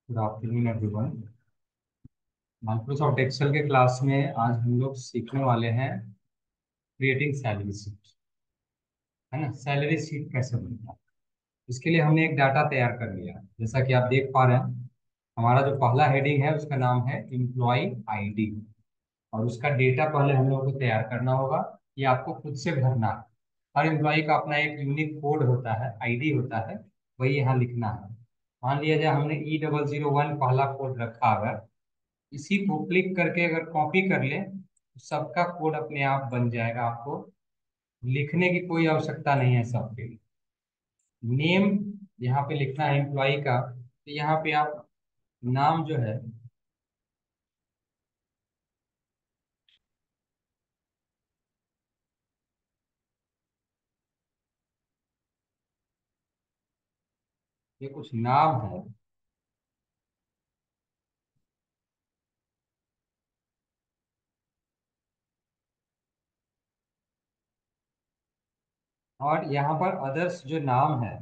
Good afternoon everyone. Microsoft Excel के class में आज हम लोग सीखने वाले हैं क्रिएटिंग सैलरी शीट। है ना, सैलरी शीट कैसे बनता है। इसके लिए हमने एक डाटा तैयार कर लिया, जैसा कि आप देख पा रहे हैं। हमारा जो पहला हेडिंग है उसका नाम है एम्प्लॉय आईडी, और उसका डेटा पहले हम लोग को तैयार करना होगा। ये आपको खुद से भरना है। हर एम्प्लॉय का अपना एक यूनिक कोड होता है, आईडी होता है, वही यहाँ लिखना है। मान लिया जाए हमने E001 पहला कोड रखा, अगर इसी को क्लिक करके अगर कॉपी कर ले तो सबका कोड अपने आप बन जाएगा। आपको लिखने की कोई आवश्यकता नहीं है सबके लिए। नेम यहाँ पे लिखना है एम्प्लॉय का, तो यहाँ पे आप नाम जो है, ये कुछ नाम है। और यहाँ पर अदर्स जो नाम है,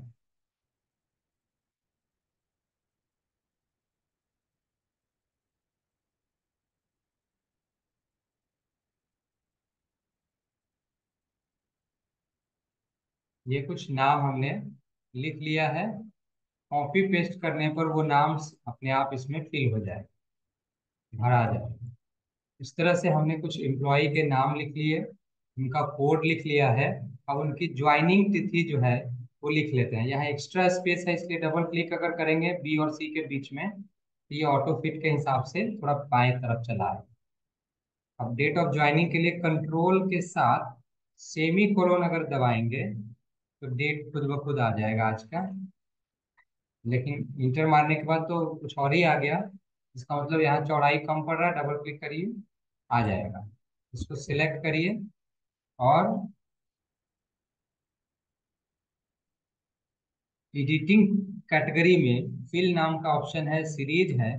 ये कुछ नाम हमने लिख लिया है। कॉपी पेस्ट करने पर वो नाम अपने आप इसमें फिल हो जाए, भरा जाए। इस तरह से हमने कुछ एम्प्लॉय के नाम लिख लिए, उनका कोड लिख लिया है। अब उनकी ज्वाइनिंग तिथि जो है वो लिख लेते हैं। यहाँ एक्स्ट्रा स्पेस है, इसलिए डबल क्लिक अगर करेंगे बी और सी के बीच में तो ये ऑटो फिट के हिसाब से थोड़ा बाएं तरफ चला है। अब डेट ऑफ ज्वाइनिंग के लिए कंट्रोल के साथ सेमी कोलोन अगर दबाएंगे तो डेट खुद ब खुद आ जाएगा आज का। लेकिन इंटर मारने के बाद तो कुछ और ही आ गया। इसका मतलब यहाँ चौड़ाई कम पड़ रहा है, डबल क्लिक करिए, आ जाएगा। इसको सिलेक्ट करिए और एडिटिंग कैटेगरी में फिल नाम का ऑप्शन है, सीरीज है,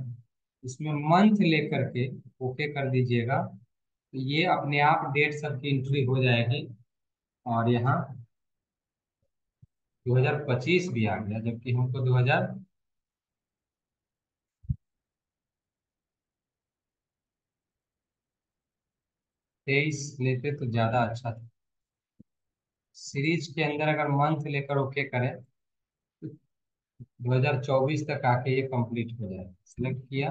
इसमें मंथ लेकर के ओके कर दीजिएगा। तो ये अपने आप डेट सबकी एंट्री हो जाएगी। और यहाँ 2025 भी आ गया, जबकि हमको 2023 लेते तो ज़्यादा अच्छा था। सीरीज के अंदर अगर मंथ लेकर ओके करें तो 2024 तक आके ये कंप्लीट हो जाए। सिलेक्ट किया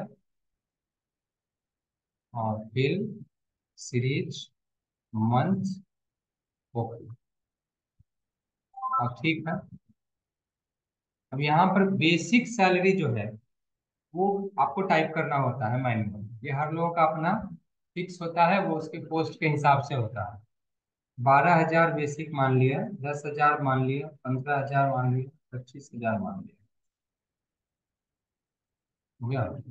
और फिल सीरीज मंथ ओके। अब ठीक है। अब यहाँ पर बेसिक सैलरी जो है वो आपको टाइप करना होता है मैन्युअल। ये हर लोगों का अपना फिक्स होता है, वो उसके पोस्ट के हिसाब से होता है। 12,000 बेसिक मान लिया, 10,000 मान लिया, 15,000 मान लिया, 25,000 मान लिया। हो गया।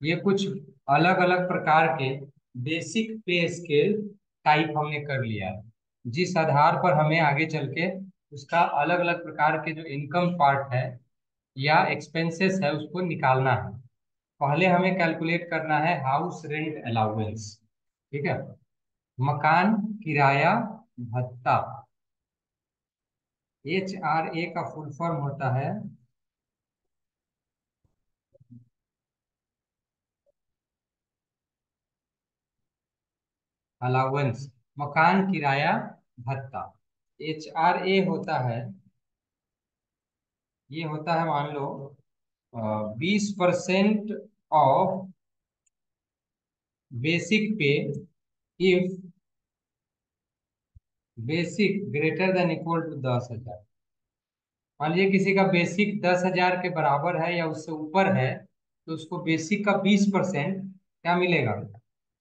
ये कुछ अलग अलग प्रकार के बेसिक पे स्केल टाइप हमने कर लिया है, जिस आधार पर हमें आगे चल के उसका अलग अलग प्रकार के जो इनकम पार्ट है या एक्सपेंसेस है उसको निकालना है। पहले हमें कैलकुलेट करना है हाउस रेंट अलाउंस। ठीक है, मकान किराया भत्ता। HRA का फुल फॉर्म होता है अलाउंस, मकान किराया भत्ता। HRA होता है, ये होता है मान लो 20% ऑफ बेसिक पे if basic greater than equal to 10,000। मान लीजिए किसी का बेसिक 10,000 के बराबर है या उससे ऊपर है तो उसको बेसिक का 20% क्या मिलेगा,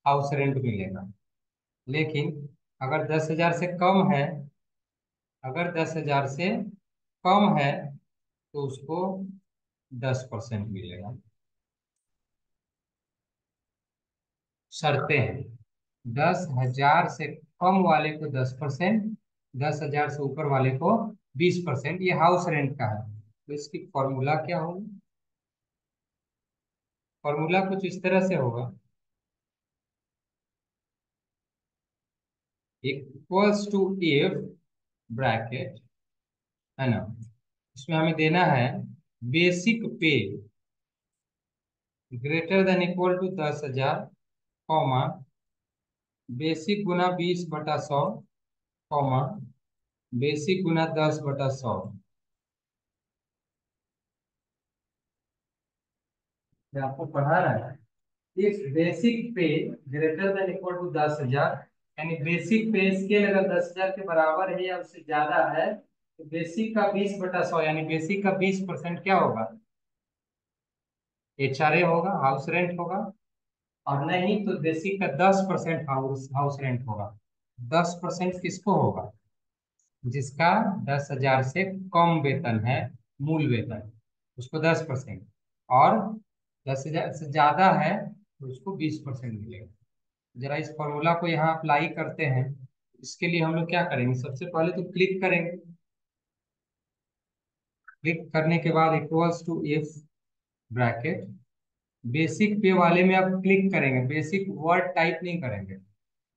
हाउस रेंट मिलेगा। लेकिन अगर 10,000 से कम है, अगर 10,000 से कम है तो उसको 10% मिलेगा। शर्तें हैं, 10,000 से कम वाले को 10%, 10,000 से ऊपर वाले को 20%। ये हाउस रेंट का है। तो इसकी फॉर्मूला क्या होगी, फॉर्मूला कुछ इस तरह से होगा। इक्वल्स टू इफ ब्रैकेट, है ना, इसमें हमें देना है basic pay greater than equal to 10,000, comma basic गुना 20/100, कॉमा बेसिक गुना 10/100। ये आपको पढ़ा रहा है। If basic pay greater than equal to 10,000, यानी बेसिक पे स्केल अगर 10,000 के बराबर है या उससे ज्यादा है, तो बेसिक का 20/100 यानी बेसिक का 20% क्या होगा? HRA होगा, हाउस रेंट होगा। और नहीं तो बेसिक का 10% हाउस हाउस रेंट होगा। 10% किसको होगा? जिसका 10,000 से कम वेतन है, मूल वेतन, उसको 10%। और 10,000 से ज्यादा है तो उसको 20% मिलेगा। जरा इस फॉर्मूला को यहाँ अप्लाई करते हैं। इसके लिए हम लोग क्या करेंगे? सबसे पहले तो क्लिक करेंगे। क्लिक करने के बाद equals to if bracket basic पे वाले में अब क्लिक करेंगे। बेसिक वर्ड टाइप नहीं करेंगे।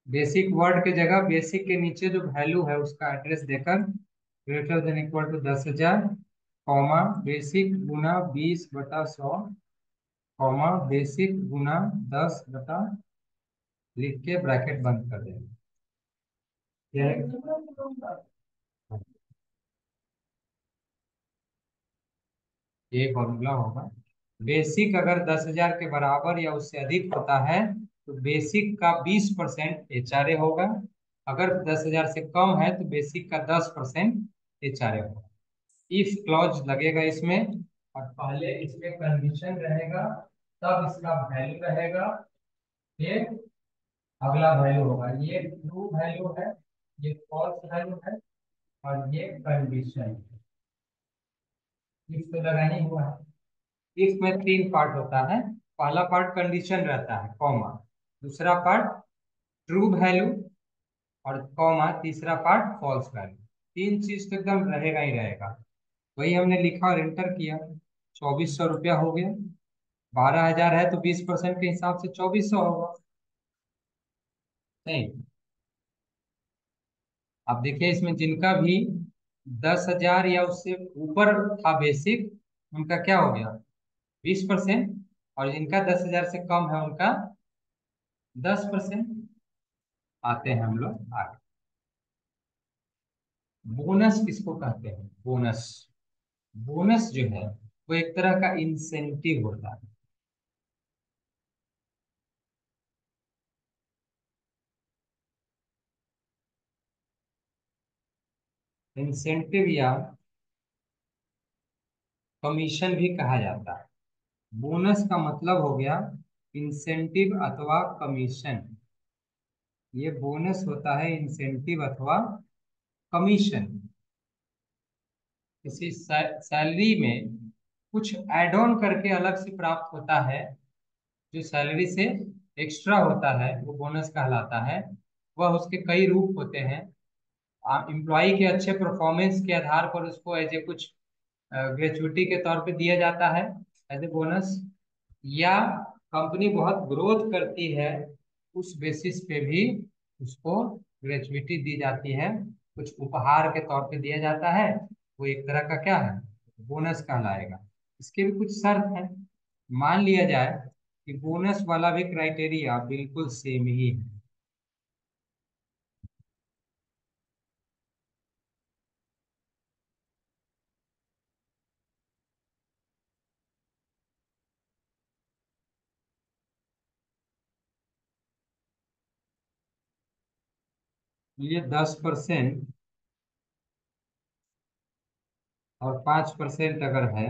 बेसिक वर्ड के जगह बेसिक के नीचे जो वैल्यू है उसका एड्रेस देकर greater than equal to 10,000, comma basic गुना 20/100, कॉमा बेसिक गुना 10 लिख के ब्रैकेट बंद कर देंगे। ये फॉर्मूला होगा। बेसिक अगर 10,000 के बराबर या उससे अधिक होता है तो बेसिक का 20% HRA होगा। अगर 10,000 से कम है तो बेसिक का 10% HRA होगा। इफ क्लॉज लगेगा इसमें, और पहले इसमें कंडीशन रहेगा, तब इसका वैल्यू रहेगा, ये अगला वैल्यू होगा। ये ट्रू वैल्यू है, ये फॉल्स वैल्यू है, और ये कंडीशन है। इफ तो लगा नहीं हुआ है। इसमें तीन पार्ट होता है। पहला पार्ट कंडीशन रहता है, कॉमा, दूसरा पार्ट ट्रू वैल्यू, और कॉमा तीसरा पार्ट फॉल्स वैल्यू। तीन चीज तो एकदम रहेगा ही रहेगा। वही हमने लिखा और एंटर किया, 2,400 रुपया हो गया। 12,000 है तो 20% के हिसाब से 2,400 होगा। नहीं, अब देखिए इसमें जिनका भी 10,000 या उससे ऊपर था बेसिक, उनका क्या हो गया? 20%। और जिनका 10,000 से कम है उनका 10%। आते हैं हम लोग आगे। बोनस किसको कहते हैं? बोनस, बोनस जो है वो एक तरह का इंसेंटिव होता है। इंसेंटिव या कमीशन भी कहा जाता है। बोनस का मतलब हो गया इंसेंटिव अथवा कमीशन। ये बोनस होता है इंसेंटिव अथवा कमीशन। किसी सैलरी में कुछ एड ऑन करके अलग से प्राप्त होता है, जो सैलरी से एक्स्ट्रा होता है वो बोनस कहलाता है। वह उसके कई रूप होते हैं। एम्प्लॉय के अच्छे परफॉर्मेंस के आधार पर उसको एज ए कुछ ग्रेचुइटी के तौर पे दिया जाता है, एज ए बोनस। या कंपनी बहुत ग्रोथ करती है, उस बेसिस पे भी उसको ग्रेचुइटी दी जाती है, कुछ उपहार के तौर पे दिया जाता है। वो एक तरह का क्या है? बोनस कहलाएगा। इसके भी कुछ शर्त हैं। मान लिया जाए कि बोनस वाला भी क्राइटेरिया बिल्कुल सेम ही है। ये 10% और 5% अगर है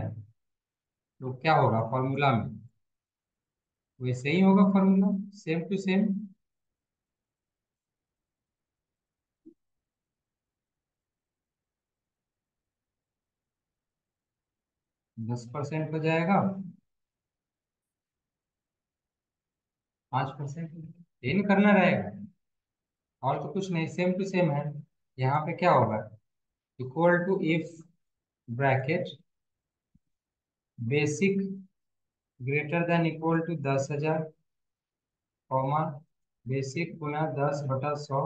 तो क्या होगा फॉर्मूला में? वैसे ही होगा फॉर्मूला, सेम टू सेम। 10% हो जाएगा, 5% इन करना रहेगा, और तो कुछ नहीं, सेम टू सेम है। यहाँ पे क्या होगा? Equal to if bracket basic greater than equal to 10,000, comma basic गुना 10/100,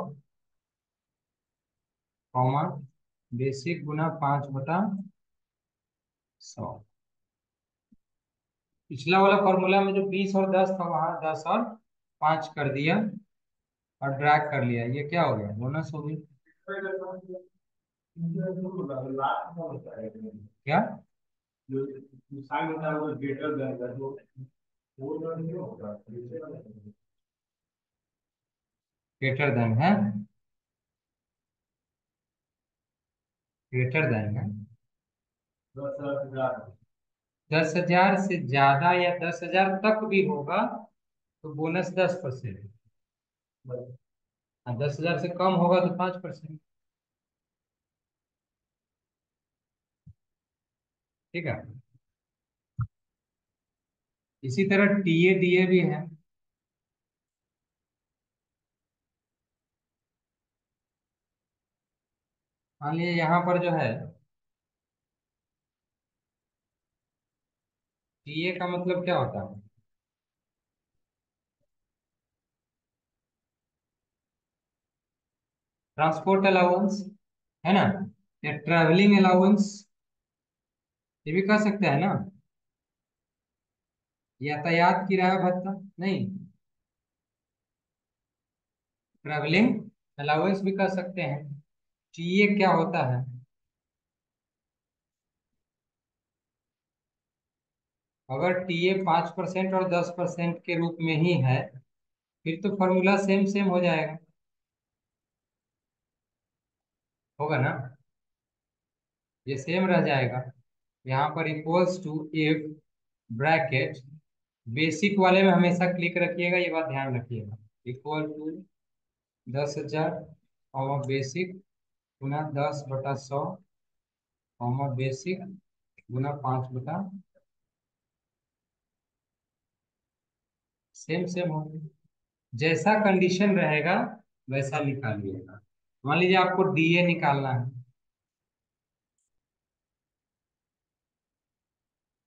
कॉमा बेसिक गुना 5/100। पिछला वाला फॉर्मूला में जो 20 और 10 था, वहां 10 और 5 कर दिया और ड्रैग कर लिया, ये क्या हो गया, बोनस हो गई। क्या ग्रेटर देन है, ग्रेटर देन है। 10,000 से ज्यादा या 10,000 तक भी होगा तो बोनस 10%। 10,000 से कम होगा तो 5%। ठीक है। इसी तरह टीए डीए भी है। मान लीजिए यहाँ पर जो है, टीए का मतलब क्या होता है, ट्रांसपोर्ट अलाउंस, है ना, या ट्रैवलिंग अलाउंस, ये भी कह सकते हैं ना। यातायात किराया भत्ता नहीं, ट्रैवलिंग अलाउंस भी कह सकते हैं। टीए क्या होता है, अगर टीए 5% और 10% के रूप में ही है, फिर तो फॉर्मूला सेम सेम हो जाएगा, होगा ना, ये सेम रह जाएगा। यहाँ पर equals to if bracket, basic वाले में हमेशा क्लिक रखिएगा, ये बात ध्यान रखिएगा। इक्वल टू 10,000 कॉमा बेसिक गुना 10/100 कॉमा बेसिक गुना 5/, सेम सेम होगा। जैसा कंडीशन रहेगा वैसा निकालिएगा। मान लीजिए आपको डीए निकालना है,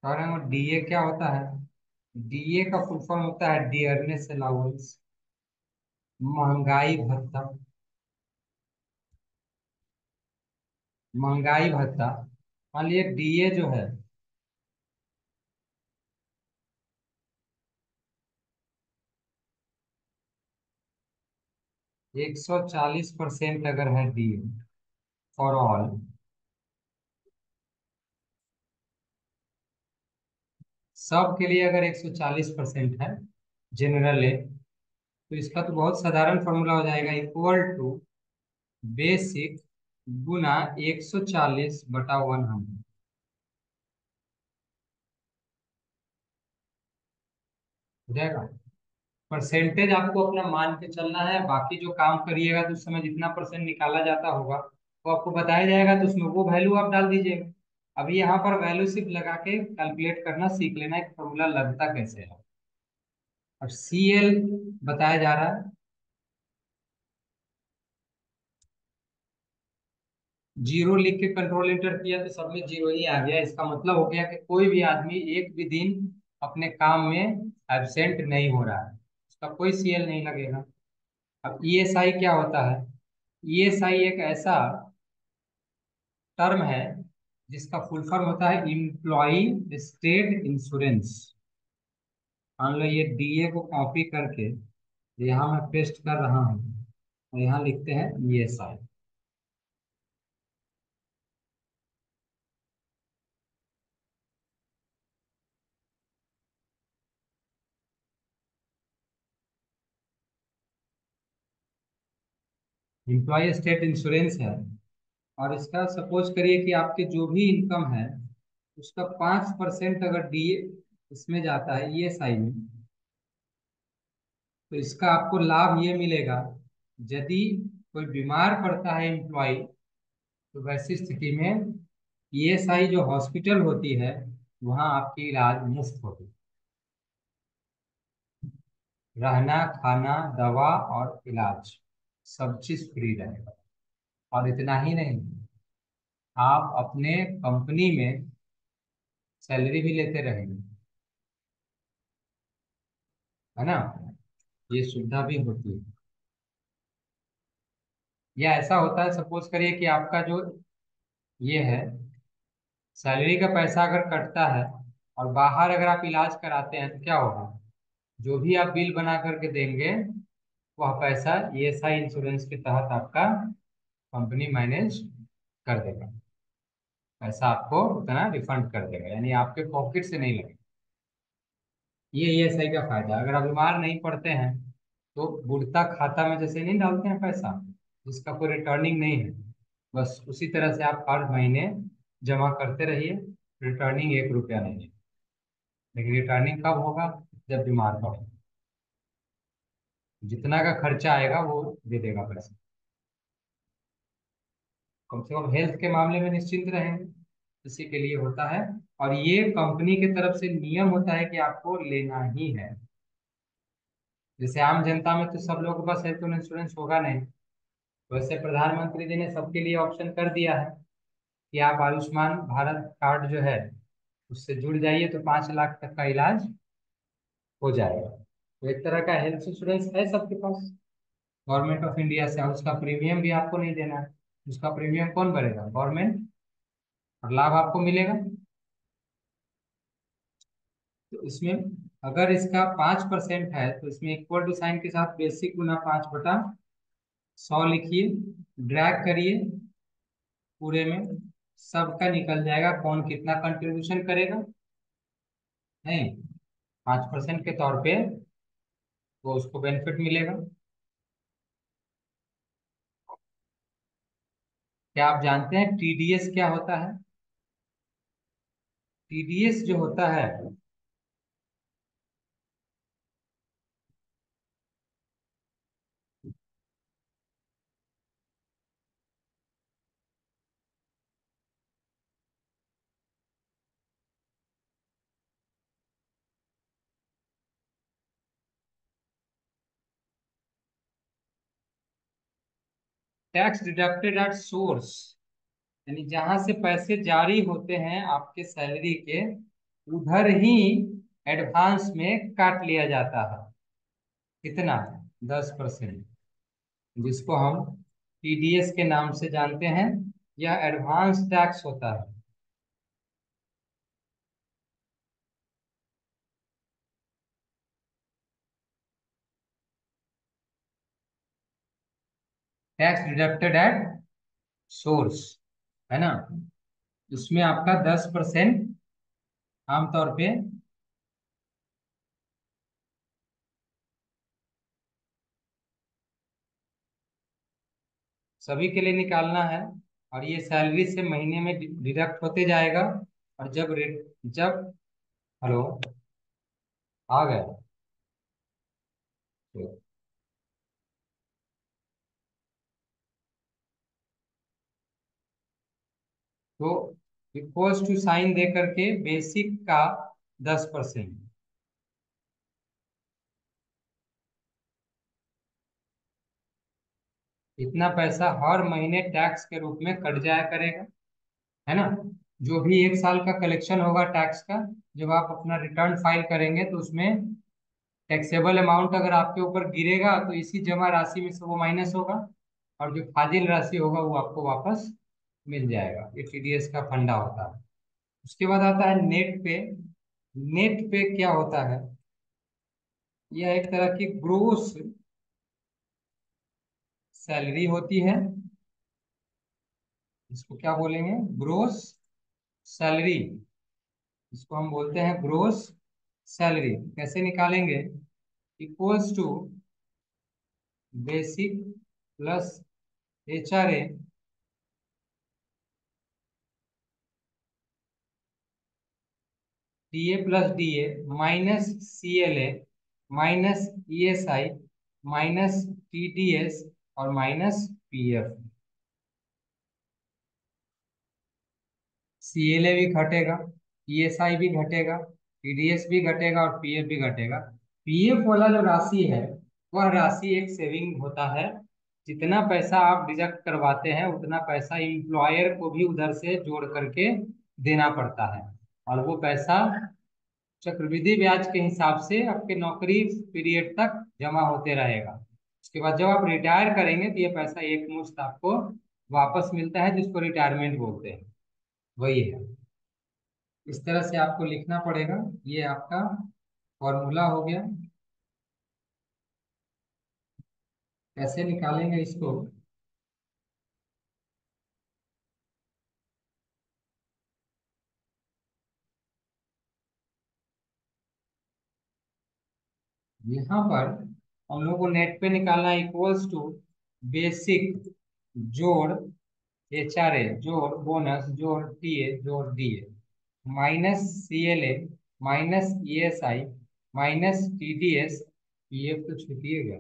और डीए क्या होता है, डीए का फुल फॉर्म होता है डियरनेस अलाउंस, महंगाई भत्ता, महंगाई भत्ता। मान लीजिए डीए जो है, 140% अगर है डीए फॉर ऑल, सब के लिए अगर 140% है जनरल है, तो इसका तो बहुत साधारण फॉर्मूला हो जाएगा, इक्वल टू बेसिक गुना 140/100, हो जाएगा। परसेंटेज आपको अपना मान के चलना है, बाकी जो काम करिएगा तो उस समय जितना परसेंट निकाला जाता होगा वो आपको बताया जाएगा, तो उसमें वो वैल्यू आप डाल दीजिएगा। अभी यहाँ पर वैल्यू सिर्फ लगा के कैलकुलेट करना सीख लेना, एक फॉर्मूला लगता कैसे है। और सीएल बताया जा रहा है, जीरो लिख के कंट्रोल इंटर किया तो सब में जीरो ही आ गया, इसका मतलब हो गया कि कोई भी आदमी एक भी दिन अपने काम में एबसेंट नहीं हो रहा है, उसका कोई सीएल नहीं लगेगा। अब ईएसआई क्या होता है, ईएसआई एक ऐसा टर्म है जिसका फुल फॉर्म होता है इम्प्लॉई स्टेट इंश्योरेंस। मान लो ये डीए को कॉपी करके यहाँ मैं पेस्ट कर रहा हूँ और यहाँ लिखते हैं ईएसआई। इम्प्लॉय स्टेट इंश्योरेंस है, और इसका सपोज करिए कि आपके जो भी इनकम है उसका 5% अगर डीए इसमें जाता है ईएसआई में, तो इसका आपको लाभ ये मिलेगा, यदि कोई बीमार पड़ता है एम्प्लॉय, तो वैसी स्थिति में ईएसआई जो हॉस्पिटल होती है वहाँ आपकी इलाज मुफ्त होगी, रहना खाना दवा और इलाज सब चीज फ्री रहेगा। और इतना ही नहीं, आप अपने कंपनी में सैलरी भी लेते रहेंगे, है ना, ये सुविधा भी होती है। या ऐसा होता है, सपोज करिए कि आपका जो ये है सैलरी का पैसा अगर कटता है और बाहर अगर आप इलाज कराते हैं तो क्या होगा, जो भी आप बिल बना करके देंगे वह पैसा ईएसआई इंश्योरेंस के तहत आपका कंपनी मैनेज कर देगा। पैसा आपको उतना रिफंड कर देगा, यानी आपके पॉकेट से नहीं लगेगा। ये ईएसआई का फायदा है। अगर आप बीमार नहीं पड़ते हैं तो बुढ़ता खाता में जैसे नहीं डालते हैं पैसा, जिसका कोई रिटर्निंग नहीं है, बस उसी तरह से आप हर महीने जमा करते रहिए। रिटर्निंग 1 रुपया नहीं है, लेकिन रिटर्निंग कब होगा, जब बीमार पड़े। जितना का खर्चा आएगा वो दे देगा पैसा। कम से कम हेल्थ के मामले में निश्चिंत रहेंगे, इसी के लिए होता है। और ये कंपनी की तरफ से नियम होता है कि आपको लेना ही है। जैसे आम जनता में तो सब लोगों के पास हेल्थ इंश्योरेंस होगा नहीं, वैसे प्रधानमंत्री जी ने सबके लिए ऑप्शन कर दिया है कि आप आयुष्मान भारत कार्ड जो है उससे जुड़ जाइए तो 5 लाख तक का इलाज हो जाएगा। तो एक तरह का हेल्थ इंश्योरेंस है सबके पास गवर्नमेंट ऑफ इंडिया से, और उसका प्रीमियम भी आपको नहीं देना है। उसका प्रीमियम कौन भरेगा, गवर्नमेंट, और लाभ आपको मिलेगा। तो इसमें अगर इसका 5% है तो इसमें इक्वल टू साइन के साथ बेसिक गुना 5/100 लिखिए, ड्रैग करिए पूरे में, सबका निकल जाएगा कौन कितना कंट्रीब्यूशन करेगा। नहीं, 5% के तौर पे वो उसको बेनिफिट मिलेगा। क्या आप जानते हैं टीडीएस क्या होता है? टीडीएस जो होता है, टैक्स डिडक्टेड एट सोर्स, यानी जहां से पैसे जारी होते हैं आपके सैलरी के, उधर ही एडवांस में काट लिया जाता है। कितना, 10%, जिसको हम टीडीएस के नाम से जानते हैं। यह एडवांस टैक्स होता है। टैक्स डिडक्टेड एट सोर्स, है ना, उसमें आपका 10% आमतौर पे सभी के लिए निकालना है। और ये सैलरी से महीने में डिडक्ट होते जाएगा। और जब हेलो, आ गया, तो इक्वल्स टू साइन दे करके बेसिक का 10%, इतना पैसा हर महीने टैक्स के रूप में कट जाया करेगा, है ना। जो भी 1 साल का कलेक्शन होगा टैक्स का, जब आप अपना रिटर्न फाइल करेंगे तो उसमें टैक्सेबल अमाउंट अगर आपके ऊपर गिरेगा तो इसी जमा राशि में से वो माइनस होगा, और जो फाजिल राशि होगा वो आपको वापस मिल जाएगा। ये टीडीएस का फंडा होता है। उसके बाद आता है नेट पे। नेट पे क्या होता है, यह एक तरह की ग्रोस सैलरी होती है। इसको क्या बोलेंगे, ग्रोस सैलरी। इसको हम बोलते हैं ग्रोस सैलरी। कैसे निकालेंगे, equals to basic plus HRA DA plus DA minus CLA minus ESI minus TDS और माइनस पीएफ। सीएलए भी घटेगा, ईएसआई भी घटेगा, टीडीएस भी घटेगा और पीएफ भी घटेगा। पीएफ वाला जो राशि है वह राशि एक सेविंग होता है। जितना पैसा आप डिडक्ट करवाते हैं उतना पैसा एम्प्लॉयर को भी उधर से जोड़ करके देना पड़ता है, और वो पैसा चक्रवृद्धि ब्याज के हिसाब से आपके नौकरी पीरियड तक जमा होते रहेगा। उसके बाद जब आप रिटायर करेंगे तो ये पैसा एक मुश्त आपको वापस मिलता है, जिसको रिटायरमेंट बोलते हैं, वही है। इस तरह से आपको लिखना पड़ेगा। ये आपका फॉर्मूला हो गया। कैसे निकालेंगे इसको? यहाँ पर हम लोग को नेट पे निकालना इक्वल्स टू बेसिक जोड़ HRA जोड़ बोनस जोड़ TA जोड़ DA minus CLA minus ESI minus TDS। PF तो छूटिए गया।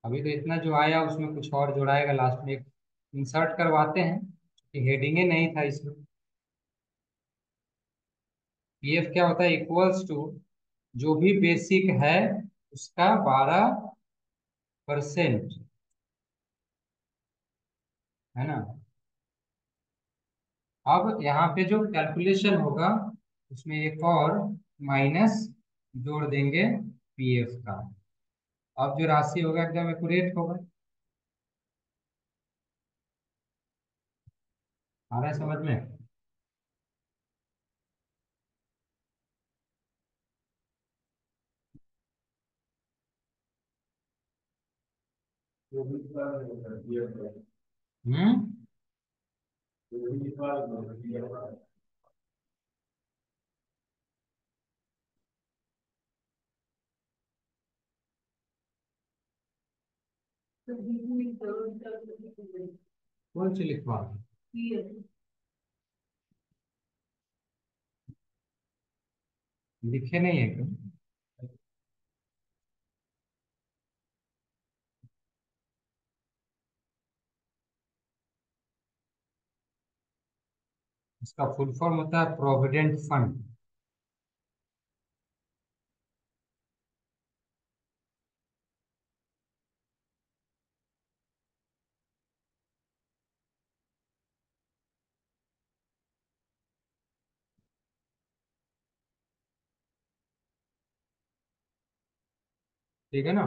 अभी तो इतना जो आया उसमें कुछ और जोड़ाएगा लास्ट में, एक इंसर्ट करवाते हैं कि हेडिंगे नहीं था इसमें। PF क्या होता है? इक्वल्स टू जो भी बेसिक है उसका 12%, है ना। अब यहाँ पे जो कैलकुलेशन होगा उसमें एक और माइनस जोड़ देंगे PF का। अब जो राशि होगा एकदम एक्यूरेट होगा। आ रहा है समझ में? हम्म। कौन सी लिखवा? लिखे नहीं है क्यों? इसका फुल फॉर्म होता है प्रोविडेंट फंड। ठीक है ना।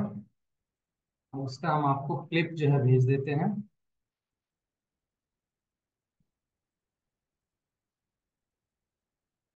अब उसका हम आपको क्लिप जो है भेज देते हैं।